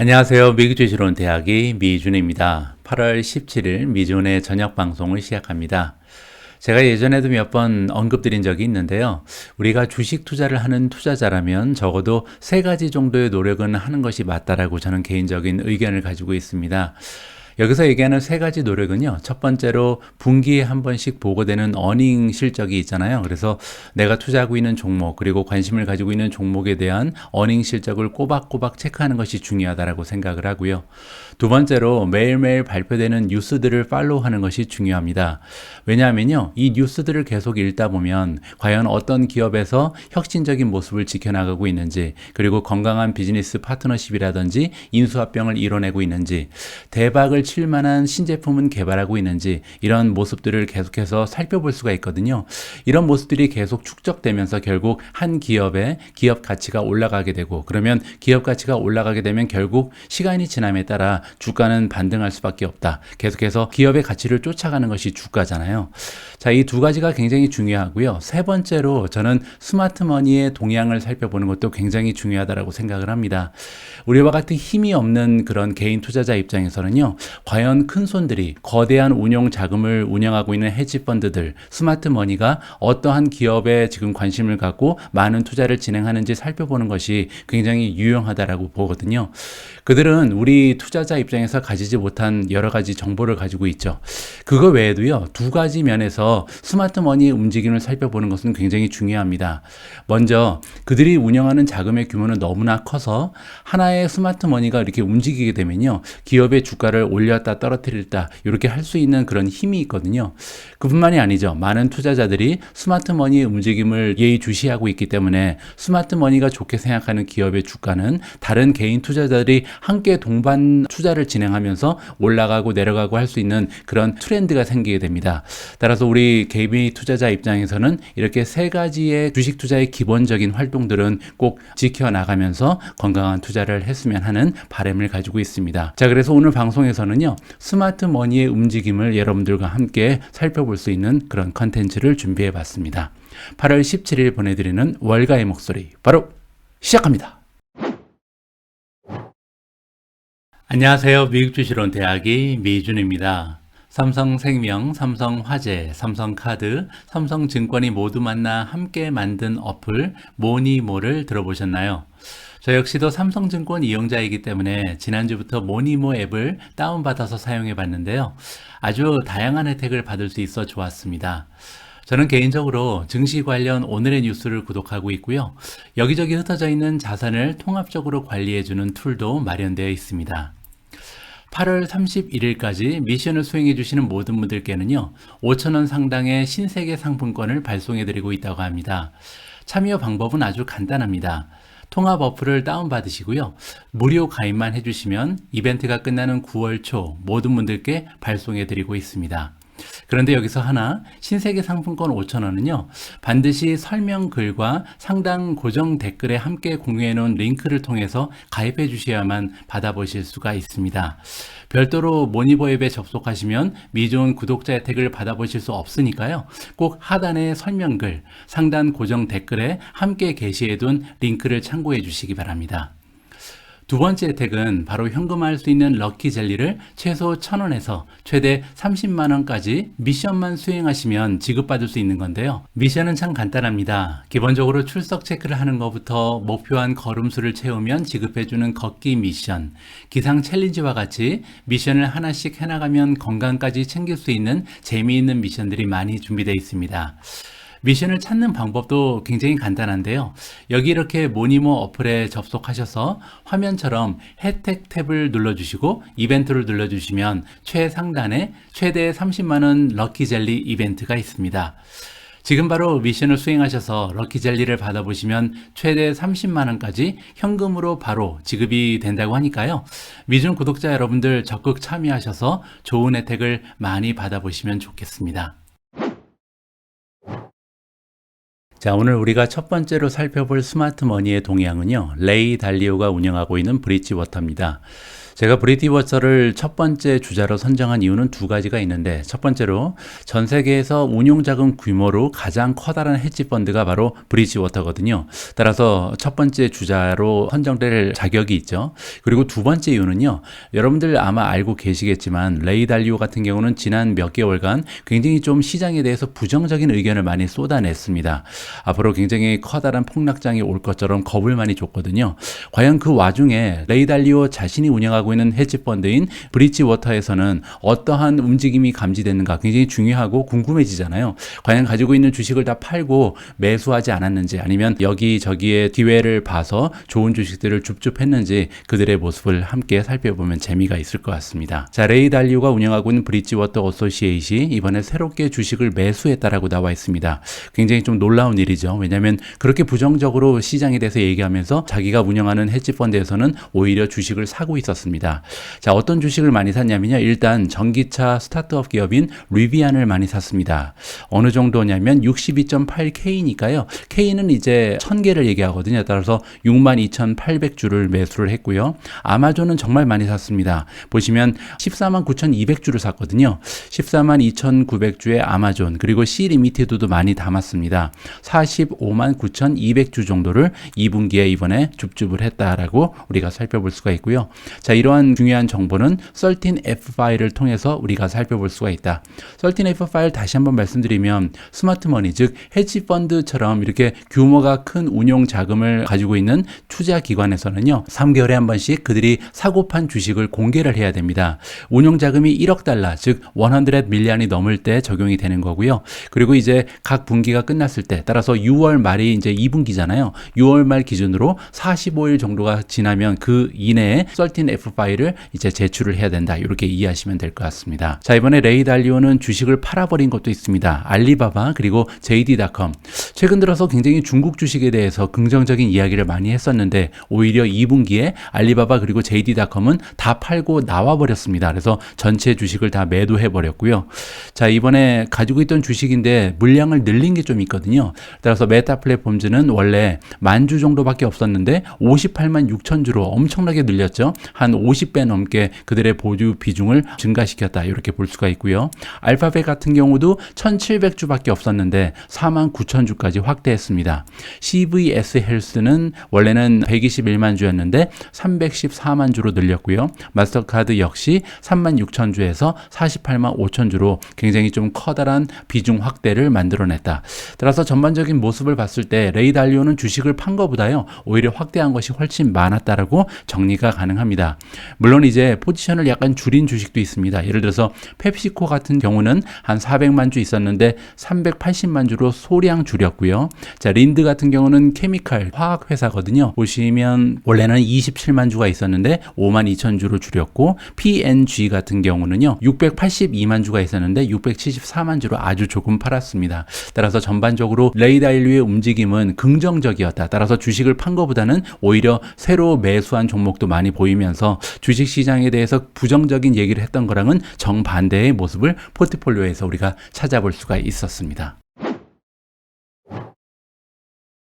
안녕하세요. 미국주식론 대학의 미준입니다. 8월 17일 미준의 저녁 방송을 시작합니다. 제가 예전에도 몇 번 언급드린 적이 있는데요. 우리가 주식 투자를 하는 투자자라면 적어도 세 가지 정도의 노력은 하는 것이 맞다라고 저는 개인적인 의견을 가지고 있습니다. 여기서 얘기하는 세 가지 노력은요. 첫 번째로 분기에 한 번씩 보고되는 어닝 실적이 있잖아요. 그래서 내가 투자하고 있는 종목 그리고 관심을 가지고 있는 종목에 대한 어닝 실적을 꼬박꼬박 체크하는 것이 중요하다고 생각을 하고요. 두 번째로 매일매일 발표되는 뉴스들을 팔로우하는 것이 중요합니다. 왜냐하면요. 이 뉴스들을 계속 읽다 보면 과연 어떤 기업에서 혁신적인 모습을 지켜나가고 있는지 그리고 건강한 비즈니스 파트너십이라든지 인수합병을 이뤄내고 있는지 대박을 칠 만한 신제품은 개발하고 있는지 이런 모습들을 계속해서 살펴볼 수가 있거든요. 이런 모습들이 계속 축적되면서 결국 한 기업의 기업 가치가 올라가게 되고 그러면 기업 가치가 올라가게 되면 결국 시간이 지남에 따라 주가는 반등할 수밖에 없다. 계속해서 기업의 가치를 쫓아가는 것이 주가잖아요. 자, 이 두 가지가 굉장히 중요하고요. 세 번째로 저는 스마트머니의 동향을 살펴보는 것도 굉장히 중요하다고 생각을 합니다. 우리와 같은 힘이 없는 그런 개인 투자자 입장에서는요. 과연 큰 손들이 거대한 운용 자금을 운영하고 있는 헤지펀드들, 스마트머니가 어떠한 기업에 지금 관심을 갖고 많은 투자를 진행하는지 살펴보는 것이 굉장히 유용하다라고 보거든요. 그들은 우리 투자자 입장에서 가지지 못한 여러 가지 정보를 가지고 있죠. 그거 외에도요. 두 가지 면에서 스마트머니의 움직임을 살펴보는 것은 굉장히 중요합니다. 먼저 그들이 운영하는 자금의 규모는 너무나 커서 하나의 스마트머니가 이렇게 움직이게 되면요. 기업의 주가를 올렸다 떨어뜨렸다 이렇게 할 수 있는 그런 힘이 있거든요. 그뿐만이 아니죠. 많은 투자자들이 스마트머니의 움직임을 예의주시하고 있기 때문에 스마트머니가 좋게 생각하는 기업의 주가는 다른 개인 투자자들이 함께 동반 투자를 진행하면서 올라가고 내려가고 할 수 있는 그런 트렌드가 생기게 됩니다. 따라서 우리 개인 투자자 입장에서는 이렇게 세 가지의 주식 투자의 기본적인 활동들은 꼭 지켜나가면서 건강한 투자를 했으면 하는 바람을 가지고 있습니다. 자, 그래서 오늘 방송에서는요. 스마트머니의 움직임을 여러분들과 함께 살펴볼 수 있는 그런 컨텐츠를 준비해 봤습니다. 8월 17일 보내드리는 월가의 목소리 바로 시작합니다. 안녕하세요. 미국주식론 대학의 미준입니다. 삼성생명, 삼성화재, 삼성카드, 삼성증권이 모두 만나 함께 만든 어플 모니모를 들어보셨나요? 저 역시도 삼성증권 이용자이기 때문에 지난주부터 모니모 앱을 다운받아서 사용해 봤는데요. 아주 다양한 혜택을 받을 수 있어 좋았습니다. 저는 개인적으로 증시 관련 오늘의 뉴스를 구독하고 있고요. 여기저기 흩어져 있는 자산을 통합적으로 관리해주는 툴도 마련되어 있습니다. 8월 31일까지 미션을 수행해 주시는 모든 분들께는요. 5,000원 상당의 신세계 상품권을 발송해드리고 있다고 합니다. 참여 방법은 아주 간단합니다. 통합 어플을 다운받으시고요. 무료 가입만 해주시면 이벤트가 끝나는 9월 초 모든 분들께 발송해드리고 있습니다. 그런데 여기서 하나, 신세계 상품권 5,000원은요, 반드시 설명글과 상단 고정 댓글에 함께 공유해 놓은 링크를 통해서 가입해 주셔야만 받아보실 수가 있습니다. 별도로 모니버 앱에 접속하시면 미존 구독자 혜택을 받아보실 수 없으니까요. 꼭 하단의 설명글, 상단 고정 댓글에 함께 게시해 둔 링크를 참고해 주시기 바랍니다. 두 번째 혜택은 바로 현금화할 수 있는 럭키 젤리를 최소 1,000원에서 최대 30만원까지 미션만 수행하시면 지급받을 수 있는 건데요. 미션은 참 간단합니다. 기본적으로 출석 체크를 하는 것부터 목표한 걸음수를 채우면 지급해주는 걷기 미션, 기상 챌린지와 같이 미션을 하나씩 해나가면 건강까지 챙길 수 있는 재미있는 미션들이 많이 준비되어 있습니다. 미션을 찾는 방법도 굉장히 간단한데요. 여기 이렇게 모니모 어플에 접속하셔서 화면처럼 혜택 탭을 눌러주시고 이벤트를 눌러주시면 최상단에 최대 30만원 럭키젤리 이벤트가 있습니다. 지금 바로 미션을 수행하셔서 럭키젤리를 받아보시면 최대 30만원까지 현금으로 바로 지급이 된다고 하니까요. 미준 구독자 여러분들 적극 참여하셔서 좋은 혜택을 많이 받아보시면 좋겠습니다. 자, 오늘 우리가 첫 번째로 살펴볼 스마트머니의 동향은요. 레이 달리오가 운영하고 있는 브릿지워터입니다. 제가 브리티워터를 첫 번째 주자로 선정한 이유는 두 가지가 있는데, 첫 번째로 전 세계에서 운용자금 규모로 가장 커다란 헤지펀드가 바로 브리지워터거든요. 따라서 첫 번째 주자로 선정될 자격이 있죠. 그리고 두 번째 이유는요, 여러분들 아마 알고 계시겠지만 레이 달리오 같은 경우는 지난 몇 개월간 굉장히 좀 시장에 대해서 부정적인 의견을 많이 쏟아냈습니다. 앞으로 굉장히 커다란 폭락장이 올 것처럼 겁을 많이 줬거든요. 과연 그 와중에 레이 달리오 자신이 운영하고 있는 헤지펀드인 브리지워터에서는 어떠한 움직임이 감지되는가 굉장히 중요하고 궁금해지잖아요. 과연 가지고 있는 주식을 다 팔고 매수하지 않았는지, 아니면 여기저기에 기회를 봐서 좋은 주식들을 줍줍했는지, 그들의 모습을 함께 살펴보면 재미가 있을 것 같습니다. 자, 레이 달리오가 운영하고 있는 브리지워터 어소시에이시 이번에 새롭게 주식을 매수했다라고 나와 있습니다. 굉장히 좀 놀라운 일이죠. 왜냐하면 그렇게 부정적으로 시장에 대해서 얘기하면서 자기가 운영하는 헤지펀드에서는 오히려 주식을 사고 있었습니다. 자, 어떤 주식을 많이 샀냐면요, 일단 전기차 스타트업 기업인 리비안을 많이 샀습니다. 어느 정도냐면 62.8K니까요. K는 이제 1000개를 얘기하거든요. 따라서 62,800주를 매수를 했고요. 아마존은 정말 많이 샀습니다. 보시면 149,200주를 샀거든요. 142,900주의 아마존, 그리고 C 리미티드도 많이 담았습니다. 459,200주 정도를 2분기에 이번에 줍줍을 했다라고 우리가 살펴볼 수가 있고요. 자, 이러한 중요한 정보는 13F 파일을 통해서 우리가 살펴볼 수가 있다. 13F 파일 다시 한번 말씀드리면 스마트머니, 즉 헤지펀드처럼 이렇게 규모가 큰 운용 자금을 가지고 있는 투자 기관에서는요, 3개월에 한 번씩 그들이 사고 판 주식을 공개를 해야 됩니다. 운용 자금이 1억 달러, 즉 100 밀리언이 넘을 때 적용이 되는 거고요. 그리고 이제 각 분기가 끝났을 때, 따라서 6월 말이 이제 2분기잖아요. 6월 말 기준으로 45일 정도가 지나면 그 이내에 13F 파일을 이제 제출을 해야 된다. 이렇게 이해하시면 될 것 같습니다. 자, 이번에 레이 달리오는 주식을 팔아버린 것도 있습니다. 알리바바 그리고 JD.com. 최근 들어서 굉장히 중국 주식에 대해서 긍정적인 이야기를 많이 했었는데, 오히려 2분기에 알리바바 그리고 JD.com은 다 팔고 나와버렸습니다. 그래서 전체 주식을 다 매도해버렸고요. 자, 이번에 가지고 있던 주식인데 물량을 늘린 게 좀 있거든요. 따라서 메타 플랫폼즈는 원래 10,000주 정도밖에 없었는데 58만 6천 주로 엄청나게 늘렸죠. 한 50배 넘게 그들의 보유 비중을 증가시켰다, 이렇게 볼 수가 있고요. 알파벳 같은 경우도 1,700주밖에 없었는데 4만 9천 주까지 확대했습니다. CVS 헬스는 원래는 121만 주였는데 314만 주로 늘렸고요. 마스터카드 역시 3만 6천 주에서 48만 5천 주로 굉장히 좀 커다란 비중 확대를 만들어냈다. 따라서 전반적인 모습을 봤을 때 레이 달리오는 주식을 판 것보다요, 오히려 확대한 것이 훨씬 많았다라고 정리가 가능합니다. 물론 이제 포지션을 약간 줄인 주식도 있습니다. 예를 들어서 펩시코 같은 경우는 한 400만 주 있었는데 380만 주로 소량 줄였고요. 자, 린드 같은 경우는 케미칼 화학 회사거든요. 보시면 원래는 27만 주가 있었는데 5만 2천 주로 줄였고, P&G 같은 경우는요, 682만 주가 있었는데 674만 주로 아주 조금 팔았습니다. 따라서 전반적으로 레이 달리오의 움직임은 긍정적이었다. 따라서 주식을 판 것보다는 오히려 새로 매수한 종목도 많이 보이면서 주식시장에 대해서 부정적인 얘기를 했던 거랑은 정반대의 모습을 포트폴리오에서 우리가 찾아볼 수가 있었습니다.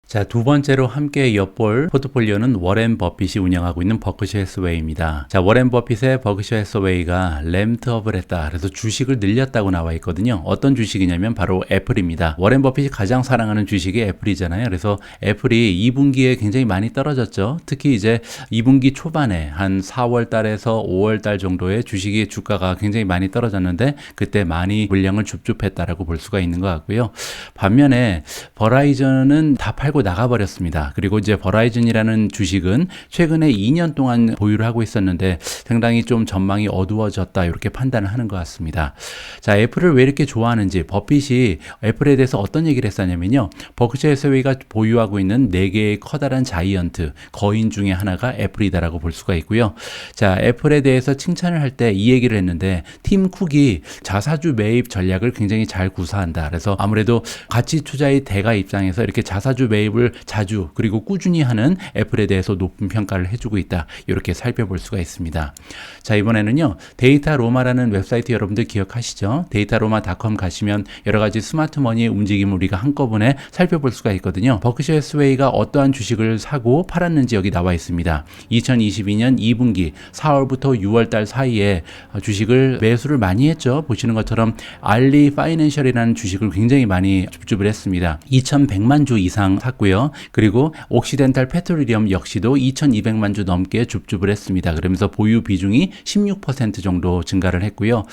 자, 두 번째로 함께 엿볼 포트폴리오는 워렌 버핏이 운영하고 있는 버크셔 해서웨이입니다. 자, 워렌 버핏의 버크셔 해서웨이가 램트업을 했다. 그래서 주식을 늘렸다고 나와 있거든요. 어떤 주식이냐면 바로 애플입니다. 워렌 버핏이 가장 사랑하는 주식이 애플이잖아요. 그래서 애플이 2분기에 굉장히 많이 떨어졌죠. 특히 이제 2분기 초반에 한 4월 달에서 5월 달 정도에 주식의 주가가 굉장히 많이 떨어졌는데, 그때 많이 물량을 줍줍했다라고 볼 수가 있는 것 같고요. 반면에 버라이전은 다 팔고 나가버렸습니다. 그리고 이제 버라이즌이라는 주식은 최근에 2년 동안 보유를 하고 있었는데 상당히 좀 전망이 어두워졌다, 이렇게 판단을 하는 것 같습니다. 자, 애플을 왜 이렇게 좋아하는지, 버핏이 애플에 대해서 어떤 얘기를 했었냐면요, 버크셔 해서웨이가 보유하고 있는 4개의 커다란 자이언트 거인 중에 하나가 애플이다라고 볼 수가 있고요. 자, 애플에 대해서 칭찬을 할 때 이 얘기를 했는데, 팀 쿡이 자사주 매입 전략을 굉장히 잘 구사한다. 그래서 아무래도 가치 투자의 대가 입장에서 이렇게 자사주 매입 가입을 자주 그리고 꾸준히 하는 애플에 대해서 높은 평가를 해주고 있다. 이렇게 살펴볼 수가 있습니다. 자, 이번에는요, 데이터로마라는 웹사이트 여러분들 기억하시죠? 데이터로마닷컴 가시면 여러 가지 스마트머니의 움직임을 우리가 한꺼번에 살펴볼 수가 있거든요. 버크셔 해스웨이가 어떠한 주식을 사고 팔았는지 여기 나와 있습니다. 2022년 2분기 4월부터 6월달 사이에 주식을 매수를 많이 했죠. 보시는 것처럼 알리 파이낸셜이라는 주식을 굉장히 많이 줍줍을 했습니다. 2100만 주 이상 샀고요. 그리고 옥시덴탈 페트롤리엄 역시도 2200만 주 넘게 줍줍을 했습니다. 그러면서 보유 비중이 16% 정도 증가를 했고요.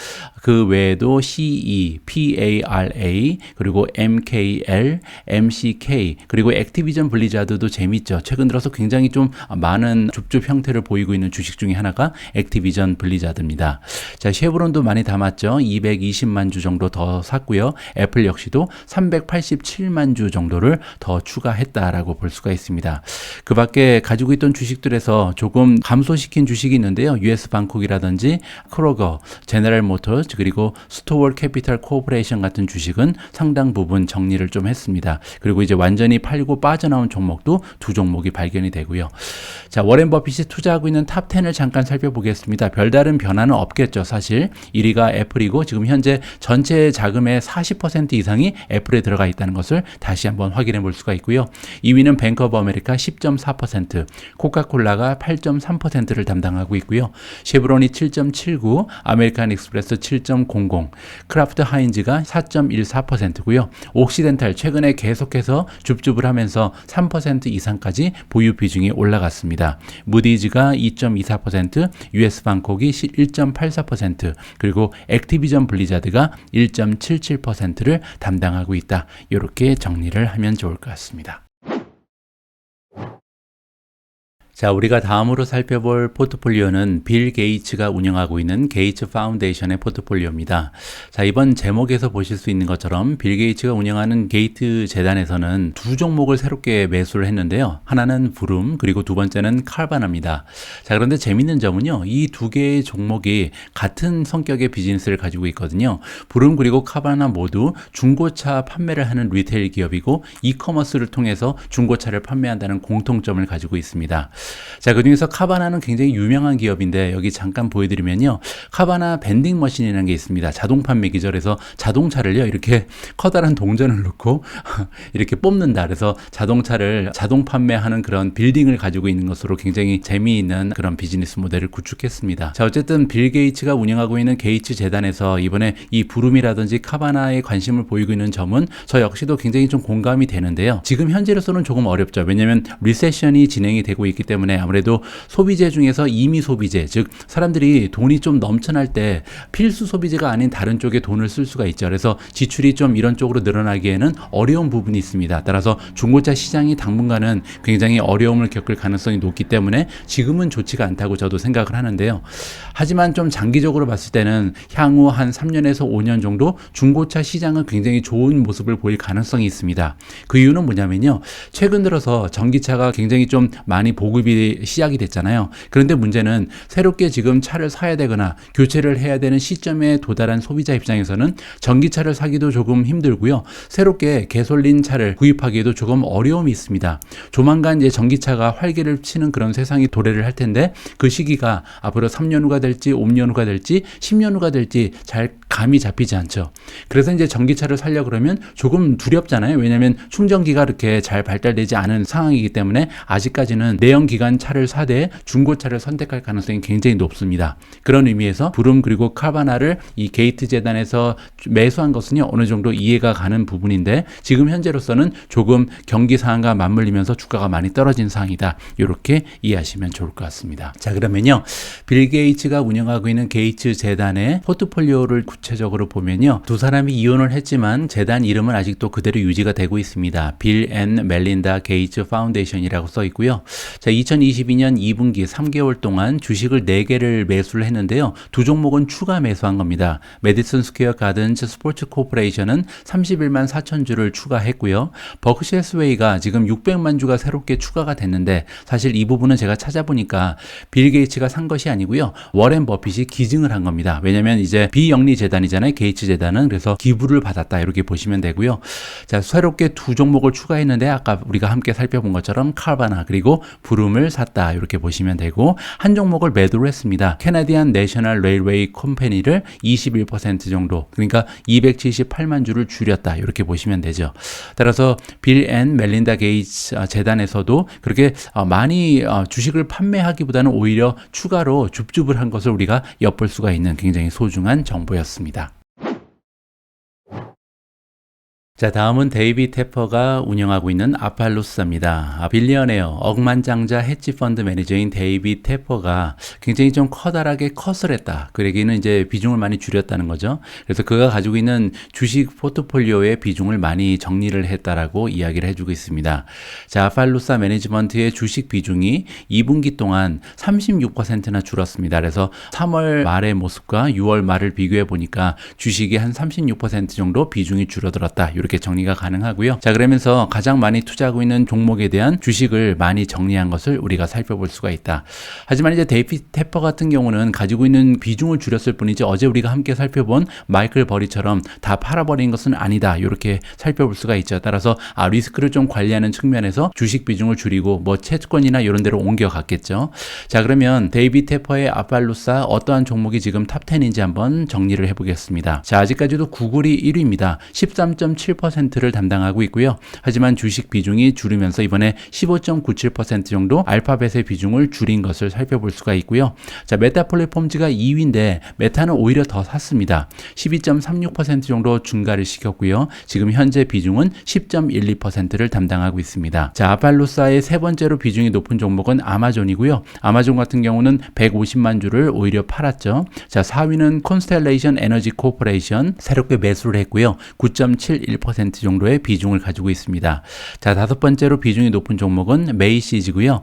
그 외에도 CE, PARA, 그리고 MKL, MCK, 그리고 액티비전 블리자드도 재밌죠. 최근 들어서 굉장히 좀 많은 줍줍 형태를 보이고 있는 주식 중에 하나가 액티비전 블리자드입니다. 자, 쉐브론도 많이 담았죠. 220만 주 정도 더 샀고요. 애플 역시도 387만 주 정도를 더 추가했다라고 볼 수가 있습니다. 그 밖에 가지고 있던 주식들에서 조금 감소시킨 주식이 있는데요. US 방콕이라든지 크로거, 제너럴 모터스, 그리고 스토어 캐피탈 코퍼레이션 같은 주식은 상당 부분 정리를 좀 했습니다. 그리고 이제 완전히 팔고 빠져나온 종목도 두 종목이 발견이 되고요. 자, 워렌 버핏이 투자하고 있는 탑 10을 잠깐 살펴보겠습니다. 별다른 변화는 없겠죠. 사실 1위가 애플이고 지금 현재 전체 자금의 40% 이상이 애플에 들어가 있다는 것을 다시 한번 확인해 볼 수가 있고요. 2위는 뱅크 오브 아메리카 10.4%, 코카콜라가 8.3%를 담당하고 있고요. 쉐브론이 7.79, 아메리칸 익스프레스 7.00, 크라프트 하인즈가 4.14%고요. 옥시덴탈 최근에 계속해서 줍줍을 하면서 3% 이상까지 보유 비중이 올라갔습니다. 무디즈가 2.24%, US 방콕이 1.84%, 그리고 액티비전 블리자드가 1.77%를 담당하고 있다. 이렇게 정리를 하면 좋을 것 같습니다. 자, 우리가 다음으로 살펴볼 포트폴리오는 빌 게이츠가 운영하고 있는 게이츠 파운데이션의 포트폴리오입니다. 자, 이번 제목에서 보실 수 있는 것처럼 빌 게이츠가 운영하는 게이트 재단에서는 두 종목을 새롭게 매수를 했는데요. 하나는 부룸, 그리고 두 번째는 카바나입니다. 자, 그런데 재밌는 점은요, 이 두 개의 종목이 같은 성격의 비즈니스를 가지고 있거든요. 부룸 그리고 카바나 모두 중고차 판매를 하는 리테일 기업이고 이커머스를 통해서 중고차를 판매한다는 공통점을 가지고 있습니다. 자, 그 중에서 카바나는 굉장히 유명한 기업인데 여기 잠깐 보여드리면요. 카바나 밴딩 머신이라는 게 있습니다. 자동 판매기죠. 그래서 자동차를요, 이렇게 커다란 동전을 넣고 이렇게 뽑는다. 그래서 자동차를 자동 판매하는 그런 빌딩을 가지고 있는 것으로 굉장히 재미있는 그런 비즈니스 모델을 구축했습니다. 자, 어쨌든 빌 게이츠가 운영하고 있는 게이츠 재단에서 이번에 이 부룸이라든지 카바나에 관심을 보이고 있는 점은 저 역시도 굉장히 좀 공감이 되는데요. 지금 현재로서는 조금 어렵죠. 왜냐하면 리세션이 진행이 되고 있기 때문에 아무래도 소비재 중에서 임의 소비재, 즉 사람들이 돈이 좀 넘쳐날 때 필수 소비재가 아닌 다른 쪽에 돈을 쓸 수가 있죠. 그래서 지출이 좀 이런 쪽으로 늘어나기에는 어려운 부분이 있습니다. 따라서 중고차 시장이 당분간은 굉장히 어려움을 겪을 가능성이 높기 때문에 지금은 좋지가 않다고 저도 생각을 하는데요. 하지만 좀 장기적으로 봤을 때는 향후 한 3년에서 5년 정도 중고차 시장은 굉장히 좋은 모습을 보일 가능성이 있습니다. 그 이유는 뭐냐면요. 최근 들어서 전기차가 굉장히 좀 많이 보급이 시작이 됐잖아요. 그런데 문제는 새롭게 지금 차를 사야 되거나 교체를 해야 되는 시점에 도달한 소비자 입장에서는 전기차를 사기도 조금 힘들고요. 새롭게 개솔린 차를 구입하기에도 조금 어려움이 있습니다. 조만간 이제 전기차가 활기를 치는 그런 세상이 도래를 할 텐데 그 시기가 앞으로 3년 후가 될지 5년 후가 될지 10년 후가 될지 잘 감이 잡히지 않죠. 그래서 이제 전기차를 사려고 그러면 조금 두렵잖아요. 왜냐하면 충전기가 이렇게 잘 발달되지 않은 상황이기 때문에 아직까지는 내연기관 차를 사되 중고차를 선택할 가능성이 굉장히 높습니다. 그런 의미에서 부룸 그리고 카바나를 이 게이트 재단에서 매수한 것은요, 어느 정도 이해가 가는 부분인데 지금 현재로서는 조금 경기 상황과 맞물리면서 주가가 많이 떨어진 상황이다. 이렇게 이해하시면 좋을 것 같습니다. 자, 그러면요, 빌 게이츠가 운영하고 있는 게이츠 재단의 포트폴리오를 구체적으로 보면요, 두 사람이 이혼을 했지만 재단 이름은 아직도 그대로 유지가 되고 있습니다. 빌 앤 멜린다 게이츠 파운데이션이라고 써 있고요. 자, 2022년 2분기 3개월 동안 주식을 4개를 매수를 했는데요. 두 종목은 추가 매수한 겁니다. 메디슨 스퀘어 가든즈 스포츠 코퍼레이션은 31만 4천 주를 추가했고요. 버크셔 해스웨이가 지금 600만 주가 새롭게 추가가 됐는데 사실 이 부분은 제가 찾아보니까 빌 게이츠가 산 것이 아니고요. 워렌 버핏이 기증을 한 겁니다. 왜냐하면 이제 비영리 재단 재단이잖아요. 게이츠 재단은. 그래서 기부를 받았다 이렇게 보시면 되고요. 자, 새롭게 두 종목을 추가했는데 아까 우리가 함께 살펴본 것처럼 카바나 그리고 브룸을 샀다 이렇게 보시면 되고, 한 종목을 매도를 했습니다. 캐나디안 내셔널 레일웨이 컴퍼니를 21% 정도, 그러니까 278만 주를 줄였다 이렇게 보시면 되죠. 따라서 빌 앤 멜린다 게이츠 재단에서도 그렇게 많이 주식을 판매하기보다는 오히려 추가로 줍줍을 한 것을 우리가 엿볼 수가 있는 굉장히 소중한 정보였습니다. 자, 다음은 데이비 테퍼가 운영하고 있는 아팔루스입니다. 빌리어네어, 억만장자 헤지펀드 매니저인 데이비 테퍼가 굉장히 좀 커다랗게 컷을 했다. 그 얘기는 이제 비중을 많이 줄였다는 거죠. 그래서 그가 가지고 있는 주식 포트폴리오의 비중을 많이 정리를 했다라고 이야기를 해주고 있습니다. 자, 아팔루스 매니지먼트의 주식 비중이 2분기 동안 36%나 줄었습니다. 그래서 3월 말의 모습과 6월 말을 비교해 보니까 주식이 한 36% 정도 비중이 줄어들었다. 이렇게 정리가 가능하고요. 자, 그러면서 가장 많이 투자하고 있는 종목에 대한 주식을 많이 정리한 것을 우리가 살펴볼 수가 있다. 하지만 이제 데이비 테퍼 같은 경우는 가지고 있는 비중을 줄였을 뿐이지 어제 우리가 함께 살펴본 마이클 버리처럼 다 팔아버린 것은 아니다. 이렇게 살펴볼 수가 있죠. 따라서 리스크를 좀 관리하는 측면에서 주식 비중을 줄이고 뭐 채권이나 이런 데로 옮겨갔겠죠. 자, 그러면 데이비 테퍼의 아팔루사 어떠한 종목이 지금 탑10인지 한번 정리를 해보겠습니다. 자, 아직까지도 구글이 1위입니다. 13.7%를 담당하고 있고요. 하지만 주식 비중이 줄으면서 이번에 15.97% 정도 알파벳의 비중을 줄인 것을 살펴볼 수가 있고요. 자, 메타 플랫폼즈가 2위인데 메타는 오히려 더 샀습니다. 12.36% 정도 증가를 시켰고요. 지금 현재 비중은 10.12%를 담당하고 있습니다. 자, 아팔루사의 세 번째로 비중이 높은 종목은 아마존이고요. 아마존 같은 경우는 150만 주를 오히려 팔았죠. 자, 4위는 콘스텔레이션 에너지 코퍼레이션 새롭게 매수를 했고요. 9.71% 정도의 비중을 가지고 있습니다. 자, 다섯 번째로 비중이 높은 종목은 메이시즈고요.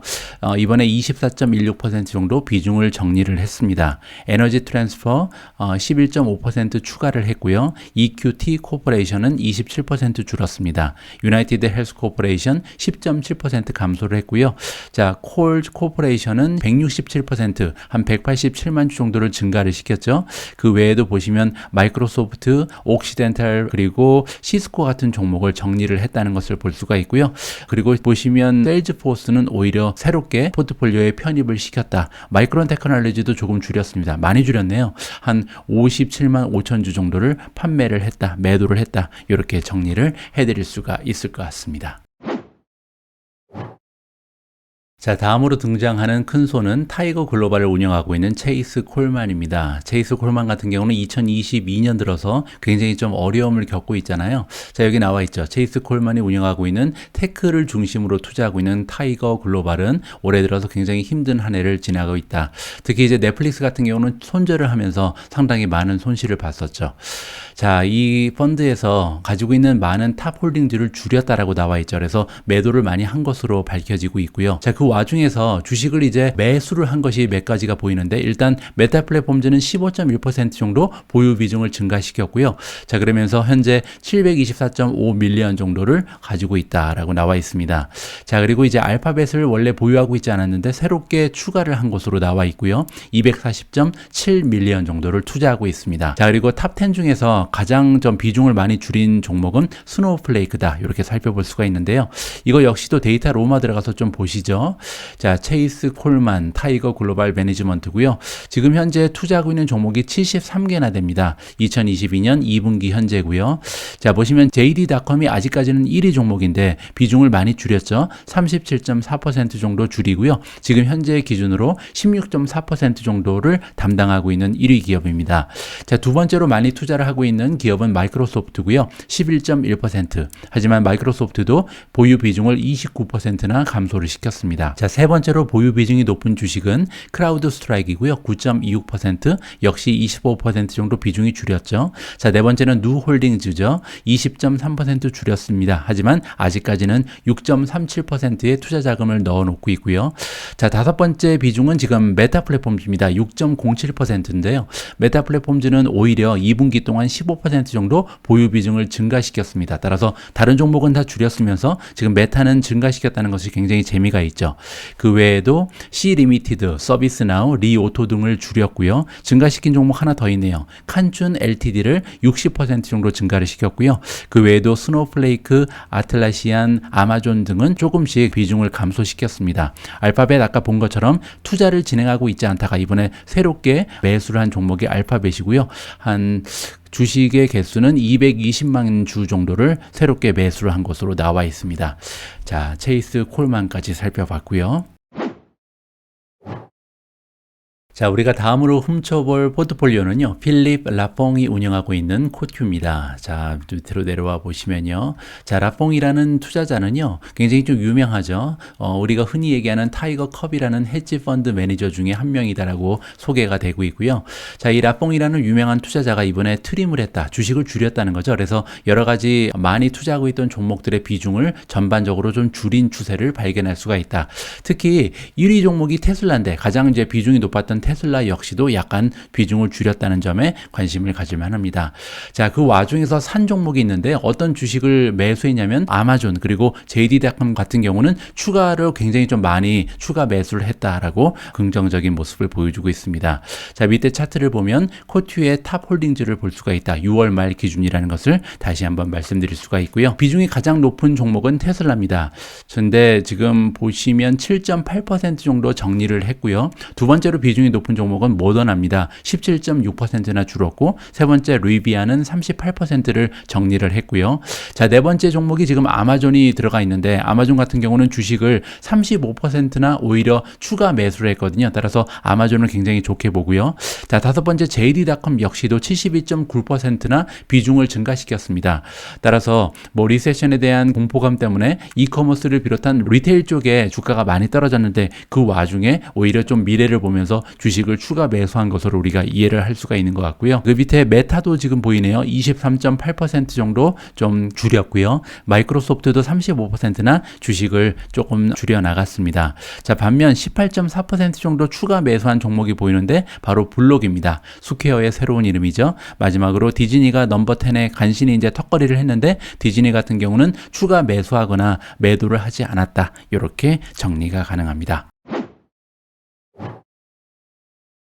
이번에 24.16% 정도 비중을 정리를 했습니다. 에너지 트랜스퍼 11.5% 추가를 했고요. EQT 코퍼레이션은 27% 줄었습니다. 유나이티드 헬스 코퍼레이션 10.7% 감소를 했고요. 자, 콜 코퍼레이션은 167%, 한 187만 주 정도를 증가를 시켰죠. 그 외에도 보시면 마이크로소프트, 옥시덴탈 그리고 시스코 같은 종목을 정리를 했다는 것을 볼 수가 있고요. 그리고 보시면 세일즈포스는 오히려 새롭게 포트폴리오에 편입을 시켰다. 마이크론 테크놀로지도 조금 줄였습니다. 많이 줄였네요. 한 57만 5천 주 정도를 판매를 했다, 매도를 했다. 이렇게 정리를 해드릴 수가 있을 것 같습니다. 자, 다음으로 등장하는 큰 손은 타이거 글로벌을 운영하고 있는 체이스 콜만입니다. 체이스 콜만 같은 경우는 2022년 들어서 굉장히 좀 어려움을 겪고 있잖아요. 자, 여기 나와 있죠. 체이스 콜만이 운영하고 있는 테크를 중심으로 투자하고 있는 타이거 글로벌은 올해 들어서 굉장히 힘든 한 해를 지나고 있다. 특히 이제 넷플릭스 같은 경우는 손절을 하면서 상당히 많은 손실을 봤었죠. 자, 이 펀드에서 가지고 있는 많은 탑 홀딩들을 줄였다라고 나와 있죠. 그래서 매도를 많이 한 것으로 밝혀지고 있고요. 자, 그 와중에서 주식을 이제 매수를 한 것이 몇 가지가 보이는데, 일단 메타 플랫폼즈는 15.1% 정도 보유 비중을 증가시켰고요. 자, 그러면서 현재 724.5 밀리언 정도를 가지고 있다라고 나와 있습니다. 자, 그리고 이제 알파벳을 원래 보유하고 있지 않았는데 새롭게 추가를 한 것으로 나와 있고요. 240.7 밀리언 정도를 투자하고 있습니다. 자, 그리고 탑 10 중에서 가장 좀 비중을 많이 줄인 종목은 스노우플레이크다. 이렇게 살펴볼 수가 있는데요. 이거 역시도 데이터 로마 들어가서 좀 보시죠. 자, 체이스 콜만 타이거 글로벌 매니지먼트고요. 지금 현재 투자하고 있는 종목이 73개나 됩니다. 2022년 2분기 현재고요. 자, 보시면 JD.com이 아직까지는 1위 종목인데 비중을 많이 줄였죠. 37.4% 정도 줄이고요. 지금 현재 기준으로 16.4% 정도를 담당하고 있는 1위 기업입니다. 자, 두 번째로 많이 투자를 하고 있는 기업은 마이크로소프트고요. 11.1%. 하지만 마이크로소프트도 보유 비중을 29%나 감소를 시켰습니다. 자, 세 번째로 보유 비중이 높은 주식은 크라우드 스트라이크이고요. 9.26%, 역시 25% 정도 비중이 줄였죠. 자, 네 번째는 누홀딩즈죠. 20.3% 줄였습니다. 하지만 아직까지는 6.37%의 투자 자금을 넣어 놓고 있고요. 자, 다섯 번째 비중은 지금 메타 플랫폼즈입니다. 6.07%인데요. 메타 플랫폼즈는 오히려 2분기 동안 15% 정도 보유 비중을 증가시켰습니다. 따라서 다른 종목은 다 줄였으면서 지금 메타는 증가시켰다는 것이 굉장히 재미가 있죠. 그 외에도 C 리미티드, 서비스나우, 리오토 등을 줄였고요. 증가시킨 종목 하나 더 있네요. 칸춘 LTD를 60% 정도 증가를 시켰고요. 그 외에도 스노우플레이크, 아틀라시안, 아마존 등은 조금씩 비중을 감소시켰습니다. 알파벳 아까 본 것처럼 투자를 진행하고 있지 않다가 이번에 새롭게 매수를 한 종목이 알파벳이고요. 한 주식의 개수는 220만 주 정도를 새롭게 매수를 한 것으로 나와 있습니다. 자, 체이스 콜만까지 살펴봤고요. 자, 우리가 다음으로 훔쳐볼 포트폴리오는요, 필립 라뽕이 운영하고 있는 코튜입니다. 자, 밑으로 내려와 보시면요. 자, 라뽕이라는 투자자는요, 굉장히 좀 유명하죠. 우리가 흔히 얘기하는 타이거 컵이라는 헤지 펀드 매니저 중에 한 명이다라고 소개가 되고 있고요. 자, 이 라뽕이라는 유명한 투자자가 이번에 트림을 했다. 주식을 줄였다는 거죠. 그래서 여러 가지 많이 투자하고 있던 종목들의 비중을 전반적으로 좀 줄인 추세를 발견할 수가 있다. 특히 1위 종목이 테슬라인데 가장 이제 비중이 높았던 테슬라 역시도 약간 비중을 줄였다는 점에 관심을 가질 만합니다. 자, 그 와중에서 산 종목이 있는데 어떤 주식을 매수했냐면 아마존 그리고 JD.com 같은 경우는 추가로 굉장히 좀 많이 추가 매수를 했다라고 긍정적인 모습을 보여주고 있습니다. 자, 밑에 차트를 보면 코튜의 탑 홀딩즈를 볼 수가 있다. 6월 말 기준이라는 것을 다시 한번 말씀드릴 수가 있고요. 비중이 가장 높은 종목은 테슬라입니다. 근데 지금 보시면 7.8% 정도 정리를 했고요. 두 번째로 비중이 높은 종목은 모더나입니다. 17.6%나 줄었고 세 번째 리비아는 38%를 정리를 했고요. 자, 네 번째 종목이 지금 아마존이 들어가 있는데 아마존 같은 경우는 주식을 35%나 오히려 추가 매수를 했거든요. 따라서 아마존을 굉장히 좋게 보고요. 자, 다섯 번째 JD.com 역시도 72.9%나 비중을 증가시켰습니다. 따라서 뭐 리세션에 대한 공포감 때문에 이커머스를 비롯한 리테일 쪽에 주가가 많이 떨어졌는데 그 와중에 오히려 좀 미래를 보면서 주식을 추가 매수한 것으로 우리가 이해를 할 수가 있는 것 같고요. 그 밑에 메타도 지금 보이네요. 23.8% 정도 좀 줄였고요. 마이크로소프트도 35%나 주식을 조금 줄여 나갔습니다. 자, 반면 18.4% 정도 추가 매수한 종목이 보이는데 바로 블록입니다. 스퀘어의 새로운 이름이죠. 마지막으로 디즈니가 넘버 10에 간신히 이제 턱걸이를 했는데 디즈니 같은 경우는 추가 매수하거나 매도를 하지 않았다. 이렇게 정리가 가능합니다.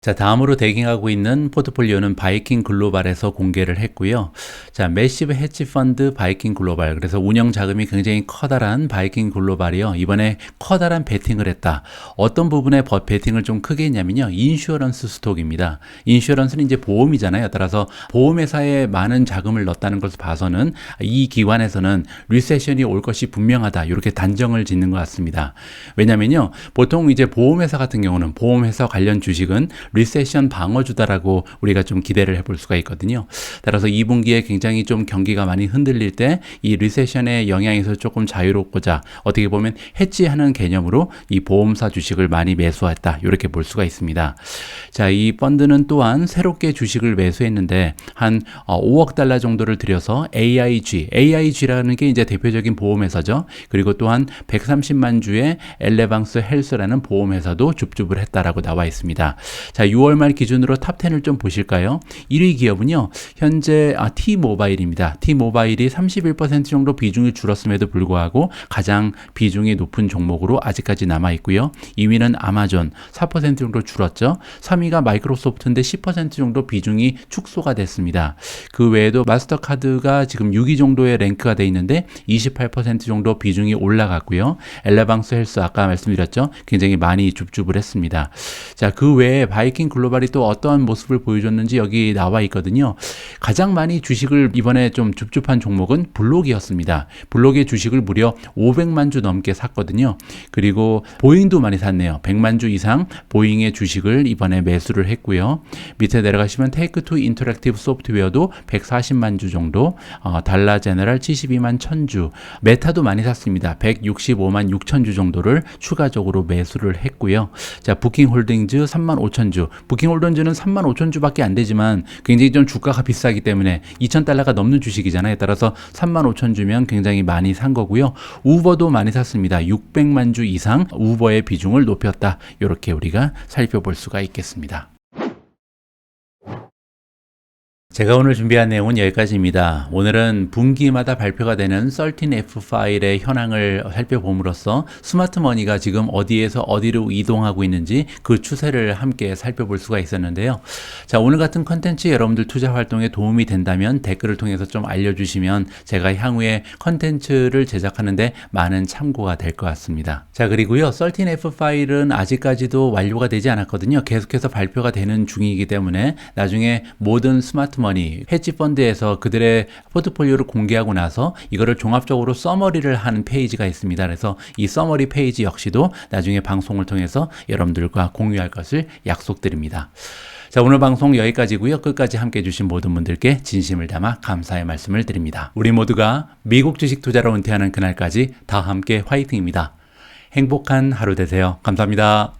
자, 다음으로 대기하고 있는 포트폴리오는 바이킹 글로벌에서 공개를 했고요. 자, 매시브 헤지 펀드 바이킹 글로벌. 그래서 운영 자금이 굉장히 커다란 바이킹 글로벌이요. 이번에 커다란 베팅을 했다. 어떤 부분에 베팅을 좀 크게 했냐면요. 인슈어런스 스톡입니다. 인슈어런스는 이제 보험이잖아요. 따라서 보험회사에 많은 자금을 넣었다는 것을 봐서는 이 기관에서는 리세션이 올 것이 분명하다. 이렇게 단정을 짓는 것 같습니다. 왜냐면요. 보통 이제 보험회사 같은 경우는 보험회사 관련 주식은 리세션 방어주다라고 우리가 좀 기대를 해볼 수가 있거든요. 따라서 2분기에 굉장히 좀 경기가 많이 흔들릴 때 이 리세션의 영향에서 조금 자유롭고자 어떻게 보면 해지하는 개념으로 이 보험사 주식을 많이 매수했다. 이렇게 볼 수가 있습니다. 자, 이 펀드는 또한 새롭게 주식을 매수했는데 한 5억 달러 정도를 들여서 AIG라는 게 이제 대표적인 보험회사죠. 그리고 또한 130만 주의 엘레방스 헬스라는 보험회사도 줍줍을 했다라고 나와 있습니다. 자, 6월 말 기준으로 탑10을 좀 보실까요? 1위 기업은요, 현재 T-모바일입니다. T-모바일이 31% 정도 비중이 줄었음에도 불구하고 가장 비중이 높은 종목으로 아직까지 남아있고요. 2위는 아마존, 4% 정도 줄었죠. 3위가 마이크로소프트인데 10% 정도 비중이 축소가 됐습니다. 그 외에도 마스터카드가 지금 6위 정도의 랭크가 돼 있는데 28% 정도 비중이 올라갔고요. 엘레방스 헬스 아까 말씀드렸죠. 굉장히 많이 줍줍을 했습니다. 자, 그 외에 바이킹 글로벌이 또 어떠한 모습을 보여줬는지 여기 나와 있거든요. 가장 많이 주식을 이번에 좀 줍줍한 종목은 블록이었습니다. 블록의 주식을 무려 500만 주 넘게 샀거든요. 그리고 보잉도 많이 샀네요. 100만 주 이상 보잉의 주식을 이번에 매수를 했고요. 밑에 내려가시면 테이크2 인터랙티브 소프트웨어도 140만 주 정도, 달라 제너럴 72만 1000주, 메타도 많이 샀습니다. 165만 6천 주 정도를 추가적으로 매수를 했고요. 자, 부킹홀딩즈 3만 5천 주, 부킹홀딩즈는 3만 5천 주밖에 안 되지만 굉장히 좀 주가가 비싸기 때문에 2,000달러가 넘는 주식이잖아요. 따라서 3만 5천 주면 굉장히 많이 산 거고요. 우버도 많이 샀습니다. 600만 주 이상 우버의 비중을 높였다. 이렇게 우리가 살펴볼 수가 있겠습니다. 제가 오늘 준비한 내용은 여기까지입니다. 오늘은 분기마다 발표가 되는 13F 파일의 현황을 살펴봄으로써 스마트머니가 지금 어디에서 어디로 이동하고 있는지 그 추세를 함께 살펴볼 수가 있었는데요. 자, 오늘 같은 컨텐츠 여러분들 투자 활동에 도움이 된다면 댓글을 통해서 좀 알려주시면 제가 향후에 컨텐츠를 제작하는데 많은 참고가 될 것 같습니다. 자, 그리고요, 13F 파일은 아직까지도 완료가 되지 않았거든요. 계속해서 발표가 되는 중이기 때문에 나중에 모든 스마트머니 헤지 펀드에서 그들의 포트폴리오를 공개하고 나서 이거를 종합적으로 서머리를 하는 페이지가 있습니다. 그래서 이 서머리 페이지 역시도 나중에 방송을 통해서 여러분들과 공유할 것을 약속드립니다. 자, 오늘 방송 여기까지고요. 끝까지 함께 해주신 모든 분들께 진심을 담아 감사의 말씀을 드립니다. 우리 모두가 미국 주식 투자로 은퇴하는 그날까지 다 함께 화이팅입니다. 행복한 하루 되세요. 감사합니다.